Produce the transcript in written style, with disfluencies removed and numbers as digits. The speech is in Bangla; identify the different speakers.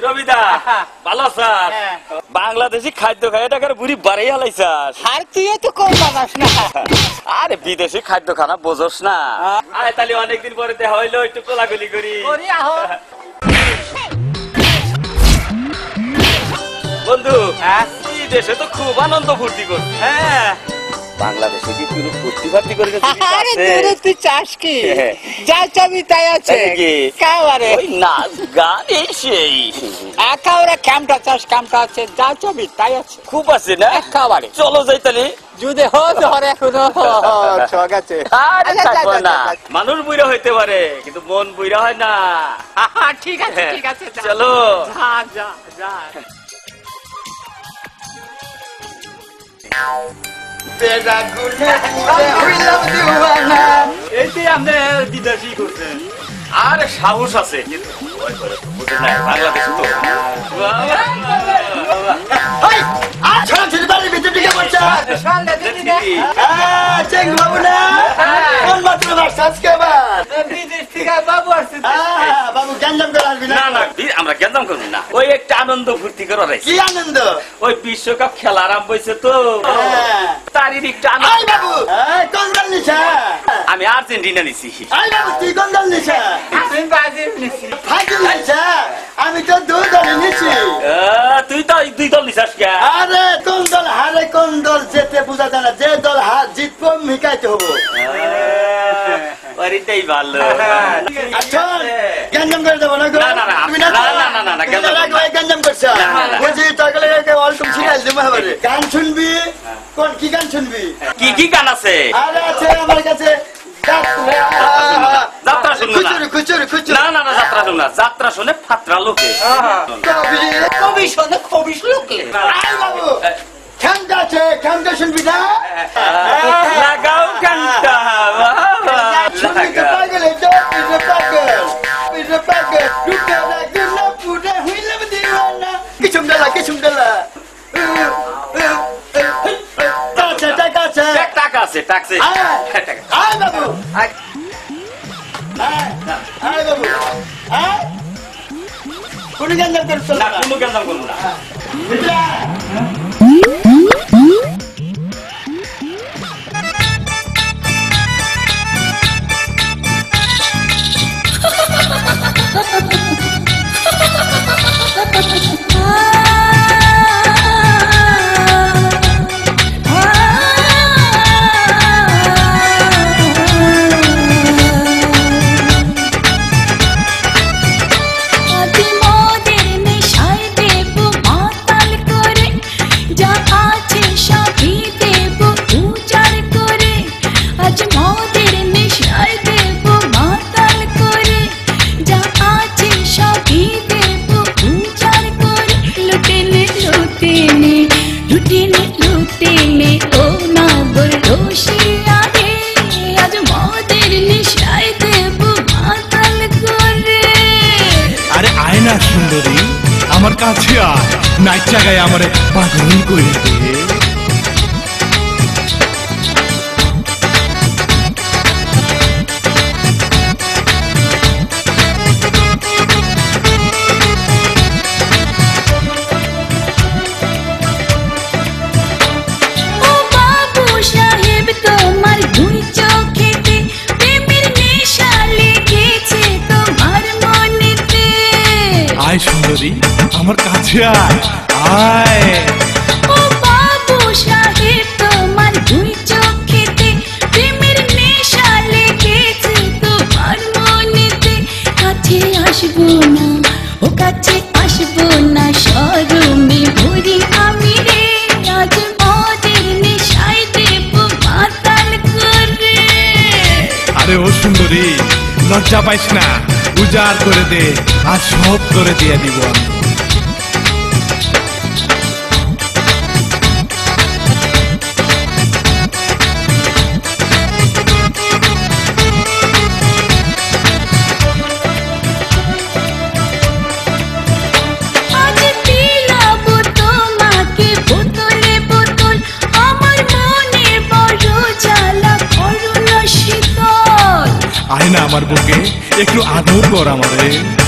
Speaker 1: রবিদা ভালো স্যার বাংলাদেশি খাদ্য খাই টাকার বুড়ি বাড়াই হালাইছাস
Speaker 2: আর তুই তো কম বানাস না
Speaker 1: আরে বিদেশি খাদ্য খানা বোঝস না আরে তাহলে অনেকদিন পরে দেখা হইলো একটু কোলাগুলি করি বন্ধু এই দেশে তো খুব আনন্দ ফুর্তি করছে হ্যাঁ বাংলাদেশে কি কোনো ফুর্তি ফার্তি করে
Speaker 2: তুই চাস কি যা চাবি তাই আছে
Speaker 1: ওই নাচ গান সেই
Speaker 2: একেবারে ক্যাম্পটা চাস ক্যাম্পটা আছে যা চাবি তাই আছে
Speaker 1: খুব আছে না
Speaker 2: একেবারে
Speaker 1: চলো যাই তাহলে
Speaker 2: যদি ধরে এখনো আছে
Speaker 1: মানুষ বুইরা হইতে পারে কিন্তু মন বুইরা হয় না
Speaker 2: ঠিক আছে ঠিক আছে
Speaker 1: চলো
Speaker 2: যা যা
Speaker 1: আরে সাহস আছে বাংলাদেশ আমরা গ্যাঞ্জাম করবো না ওই একটা আনন্দ ফুর্তি করার কি আনন্দ ওই বিশ্বকাপ খেলা আরম্ভ হয়েছে তো তারই একটা আনন্দ আমি আর্জেন্টিনা নিছি
Speaker 3: আমি তো দুই দল নিছি
Speaker 1: তুই তো দুই দল নিছিস কে
Speaker 3: আরে কোন দল হারে কোন দল যেতে বোঝা যায় না যে দল জিতবো মিকাইতে হবো
Speaker 1: ওইটাই ভালো
Speaker 3: গ্যাঞ্জাম করে দেবো না গ্যাঞ্জাম করছে বুঝি তরকারি অল্টম ছিনাই দেবো এবারে গান শুনবি কোন কি গান শুনবি
Speaker 1: কি কি গান আছে
Speaker 3: আরে আছে আমার কাছে
Speaker 1: যাত্রা শুনবো না যাত্রা শুন না যাত্রা শুনে ফাত্রা লোকে
Speaker 2: কবি শোনে কবি লোকে
Speaker 3: বাবু খেমটা আছে খেমটা শুনবি না
Speaker 1: লাগাও গানটা
Speaker 3: শুনবি তো পাগল পাগল রুকা লাগল পুরে হইলাম দিওয়ানা কিছুম ডালা
Speaker 1: টাকা আছে
Speaker 3: আয় বাবু কোনো গ্যাঞ্জাম করছো
Speaker 1: না কোনো গ্যাঞ্জাম করবো না
Speaker 4: সুন্দরী আমার কাছে আয় নাইট জায়গায় আমার পাগল করে দে সুন্দরী আমার কাছে আয় আয়
Speaker 5: ও বাবু সাহেব তোমার দুই চোখেতে প্রেমের নেশা লেগেছে তোমার মনেতে কাছে আসবো না ও কাছে আসবো না শরমে ভরি আমি রে আজ মদের নেশায় দেব মাতাল করে
Speaker 4: আরে ও সুন্দরী লজ্জা পাইস না উজাড় করে দে আর সব করে দিয়ে দিব আমি আয় না আমার বুকে একটু আদর কর আমারে